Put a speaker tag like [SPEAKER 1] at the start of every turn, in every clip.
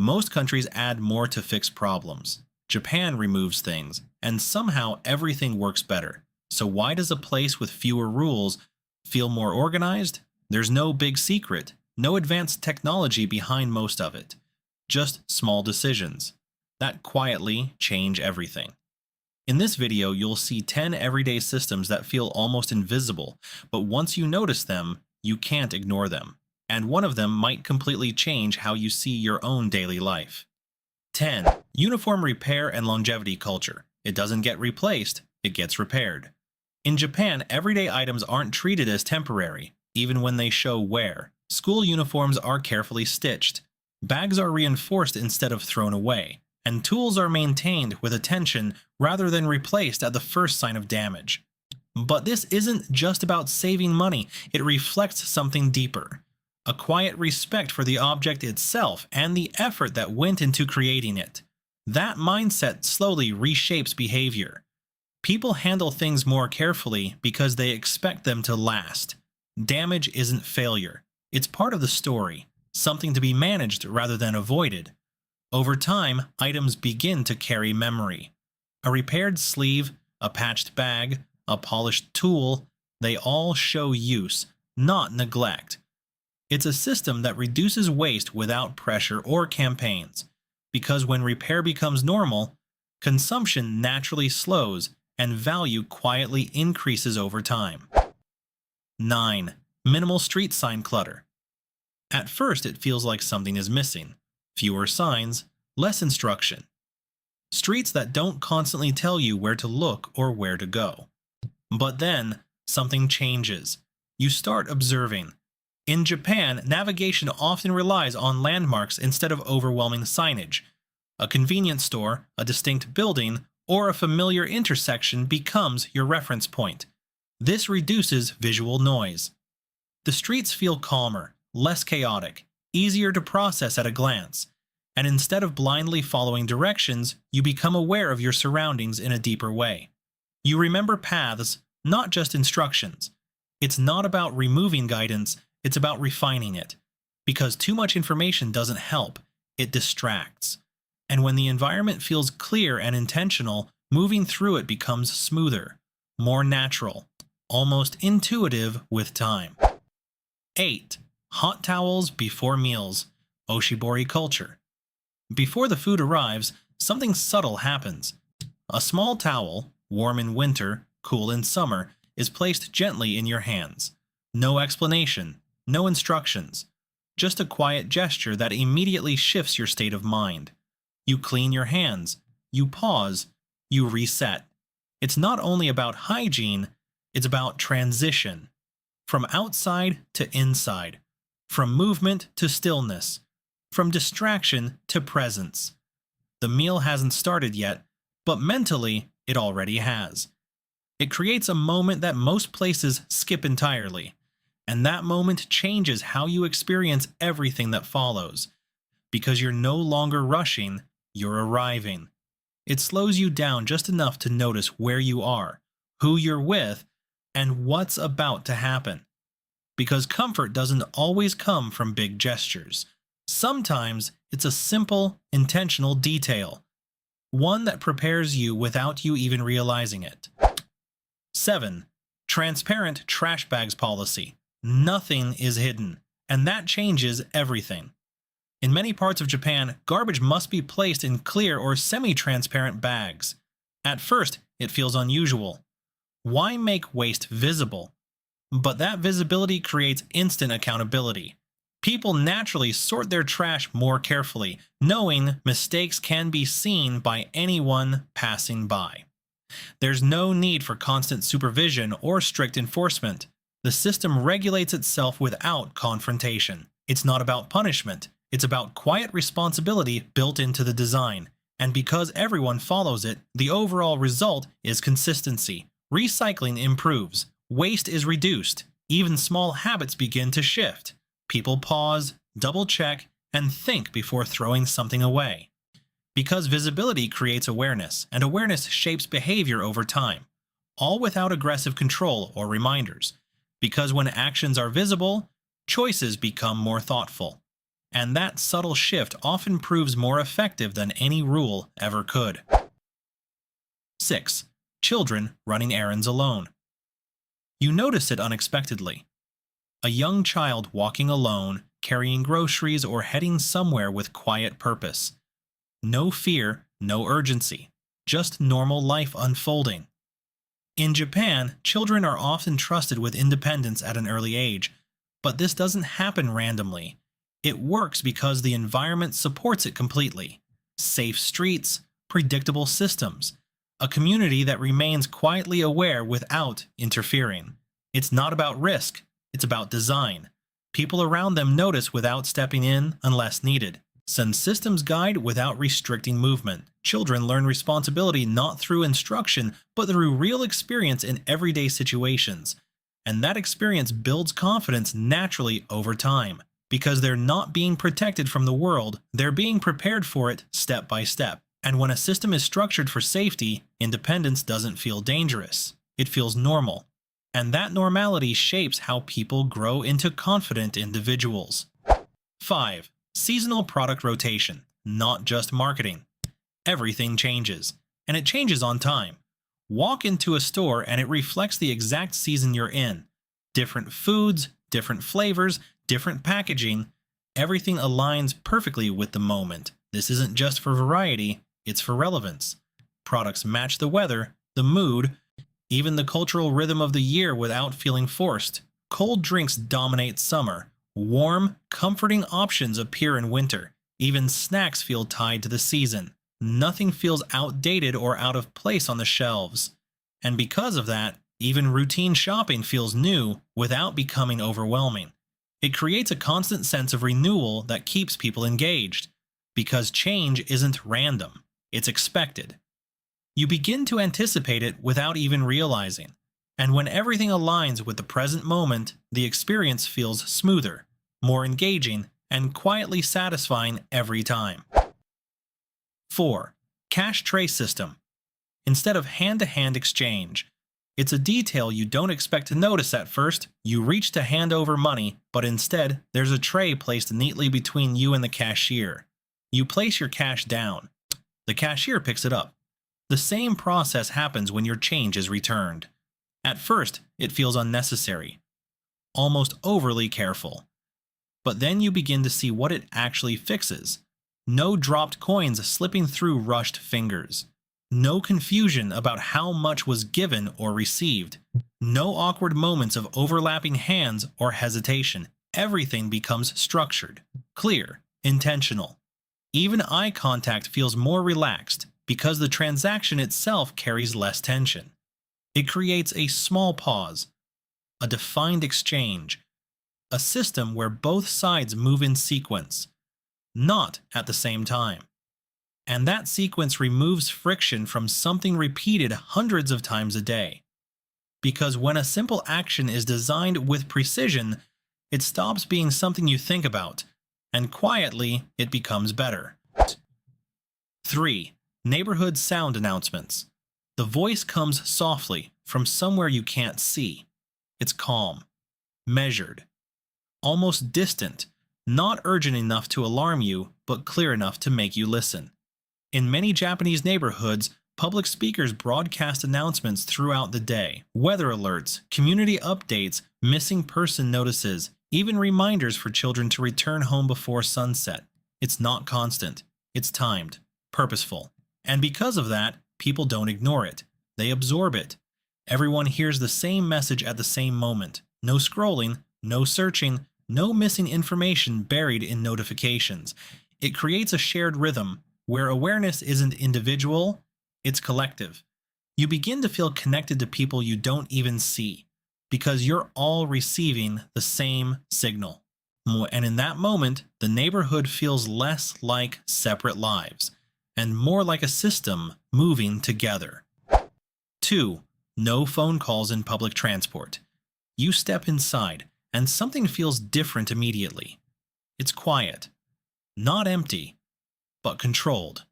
[SPEAKER 1] Most countries add more to fix problems. Japan removes things, and somehow everything works better. So why does a place with fewer rules feel more organized? There's no big secret, no advanced technology behind most of it. Just small decisions that quietly change everything. In this video, you'll see 10 everyday systems that feel almost invisible, but once you notice them, you can't ignore them. And one of them might completely change how you see your own daily life. 10. Uniform repair and longevity culture. It doesn't get replaced, it gets repaired. In Japan, everyday items aren't treated as temporary, even when they show wear. School uniforms are carefully stitched. Bags are reinforced instead of thrown away. And tools are maintained with attention rather than replaced at the first sign of damage. But this isn't just about saving money, it reflects something deeper. A quiet respect for the object itself and the effort that went into creating it. That mindset slowly reshapes behavior. People handle things more carefully because they expect them to last. Damage isn't failure. It's part of the story, something to be managed rather than avoided. Over time, items begin to carry memory. A repaired sleeve, a patched bag, a polished tool, they all show use, not neglect. It's a system that reduces waste without pressure or campaigns, because when repair becomes normal, consumption naturally slows and value quietly increases over time. 9. Minimal street sign clutter. At first, it feels like something is missing. Fewer signs, less instruction. Streets that don't constantly tell you where to look or where to go. But then, something changes. You start observing. In Japan, navigation often relies on landmarks instead of overwhelming signage. A convenience store, a distinct building, or a familiar intersection becomes your reference point. This reduces visual noise. The streets feel calmer, less chaotic, easier to process at a glance. And instead of blindly following directions, you become aware of your surroundings in a deeper way. You remember paths, not just instructions. It's not about removing guidance, it's about refining it. Because too much information doesn't help, it distracts. And when the environment feels clear and intentional, moving through it becomes smoother, more natural, almost intuitive with time. 8. Hot towels before meals. Oshibori culture. Before the food arrives, something subtle happens. A small towel, warm in winter, cool in summer, is placed gently in your hands. No explanation, no instructions. Just a quiet gesture that immediately shifts your state of mind. You clean your hands, you pause, you reset. It's not only about hygiene, it's about transition. From outside to inside. From movement to stillness. From distraction to presence. The meal hasn't started yet, but mentally it already has. It creates a moment that most places skip entirely, and that moment changes how you experience everything that follows. Because you're no longer rushing, you're arriving. It slows you down just enough to notice where you are, who you're with, and what's about to happen. Because comfort doesn't always come from big gestures. Sometimes it's a simple, intentional detail, one that prepares you without you even realizing it. 7. Transparent trash bags policy. Nothing is hidden, and that changes everything. In many parts of Japan, garbage must be placed in clear or semi-transparent bags. At first, it feels unusual. Why make waste visible? But that visibility creates instant accountability. People naturally sort their trash more carefully, knowing mistakes can be seen by anyone passing by. There's no need for constant supervision or strict enforcement. The system regulates itself without confrontation. It's not about punishment, it's about quiet responsibility built into the design. And because everyone follows it, the overall result is consistency. Recycling improves, waste is reduced, even small habits begin to shift. People pause, double-check, and think before throwing something away. Because visibility creates awareness, and awareness shapes behavior over time, all without aggressive control or reminders. Because when actions are visible, choices become more thoughtful. And that subtle shift often proves more effective than any rule ever could. 6. Children running errands alone. You notice it unexpectedly. A young child walking alone, carrying groceries, or heading somewhere with quiet purpose. No fear, no urgency, just normal life unfolding. In Japan, children are often trusted with independence at an early age, but this doesn't happen randomly. It works because the environment supports it completely. Safe streets, predictable systems, a community that remains quietly aware without interfering. It's not about risk, it's about design. People around them notice without stepping in unless needed. Since systems guide without restricting movement, children learn responsibility not through instruction, but through real experience in everyday situations. And that experience builds confidence naturally over time. Because they're not being protected from the world, they're being prepared for it step by step. And when a system is structured for safety, independence doesn't feel dangerous. It feels normal. And that normality shapes how people grow into confident individuals. 5. Seasonal product rotation, not just marketing. Everything changes, and it changes on time. Walk into a store and it reflects the exact season you're in. Different foods, different flavors, different packaging. Everything aligns perfectly with the moment. This isn't just for variety, it's for relevance. Products match the weather, the mood, even the cultural rhythm of the year without feeling forced. Cold drinks dominate summer. Warm, comforting options appear in winter. Even snacks feel tied to the season. Nothing feels outdated or out of place on the shelves. And because of that, even routine shopping feels new without becoming overwhelming. It creates a constant sense of renewal that keeps people engaged. Because change isn't random, it's expected. You begin to anticipate it without even realizing. And when everything aligns with the present moment, the experience feels smoother, more engaging, and quietly satisfying every time. 4. Cash tray system. Instead of hand-to-hand exchange. It's a detail you don't expect to notice at first. You reach to hand over money, but instead, there's a tray placed neatly between you and the cashier. You place your cash down. The cashier picks it up. The same process happens when your change is returned. At first, it feels unnecessary, almost overly careful. But then you begin to see what it actually fixes. No dropped coins slipping through rushed fingers. No confusion about how much was given or received. No awkward moments of overlapping hands or hesitation. Everything becomes structured, clear, intentional. Even eye contact feels more relaxed because the transaction itself carries less tension. It creates a small pause, a defined exchange, a system where both sides move in sequence, not at the same time. And that sequence removes friction from something repeated hundreds of times a day. Because when a simple action is designed with precision, it stops being something you think about, and quietly it becomes better. 3. Neighborhood sound announcements. The voice comes softly from somewhere you can't see. It's calm, measured, almost distant, not urgent enough to alarm you, but clear enough to make you listen. In many Japanese neighborhoods, public speakers broadcast announcements throughout the day. Weather alerts, community updates, missing person notices, even reminders for children to return home before sunset. It's not constant. It's timed, purposeful. And because of that, people don't ignore it. They absorb it. Everyone hears the same message at the same moment. No scrolling, no searching, no missing information buried in notifications. It creates a shared rhythm where awareness isn't individual, it's collective. You begin to feel connected to people you don't even see because you're all receiving the same signal. And in that moment, the neighborhood feels less like separate lives and more like a system moving together. 2. No phone calls in public transport. You step inside, and something feels different immediately. It's quiet, not empty, but controlled.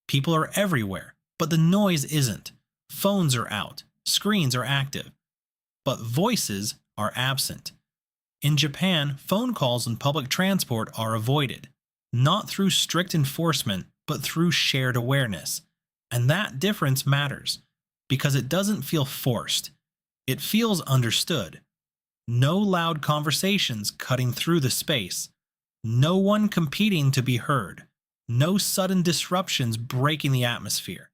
[SPEAKER 1] People are everywhere, but the noise isn't. Phones are out, screens are active, but voices are absent. In Japan, phone calls and public transport are avoided, not through strict enforcement, but through shared awareness. And that difference matters, because it doesn't feel forced, it feels understood. No loud conversations cutting through the space, no one competing to be heard, no sudden disruptions breaking the atmosphere.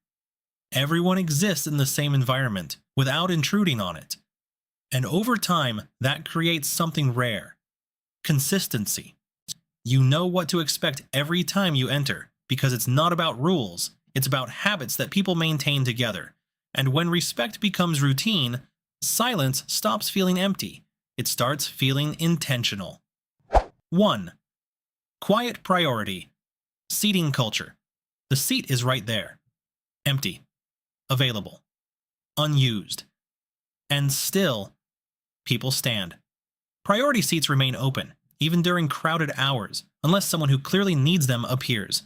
[SPEAKER 1] Everyone exists in the same environment without intruding on it. And over time, that creates something rare: consistency. You know what to expect every time you enter, because it's not about rules, it's about habits that people maintain together. And when respect becomes routine, silence stops feeling empty. It starts feeling intentional. 1. Quiet priority. Seating culture. The seat is right there. Empty. Available. Unused. And still, people stand. Priority seats remain open, even during crowded hours, unless someone who clearly needs them appears.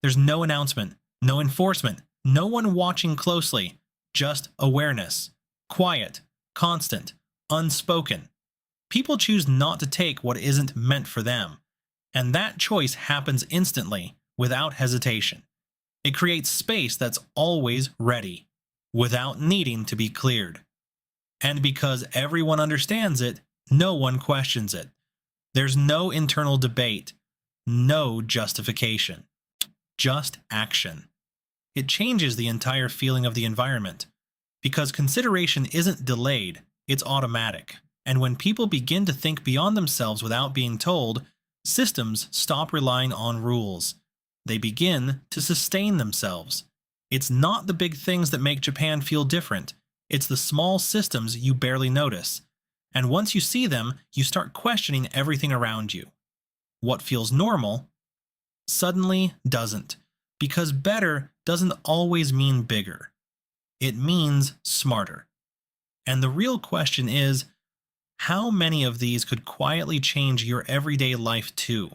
[SPEAKER 1] There's no announcement, no enforcement, no one watching closely, just awareness. Quiet, constant, unspoken. People choose not to take what isn't meant for them, and that choice happens instantly, without hesitation. It creates space that's always ready, without needing to be cleared. And because everyone understands it, no one questions it. There's no internal debate, no justification, just action. It changes the entire feeling of the environment, because consideration isn't delayed, it's automatic. And when people begin to think beyond themselves without being told, systems stop relying on rules. They begin to sustain themselves. It's not the big things that make Japan feel different. It's the small systems you barely notice. And once you see them, you start questioning everything around you. What feels normal suddenly doesn't, because better doesn't always mean bigger. It means smarter. And the real question is, how many of these could quietly change your everyday life too?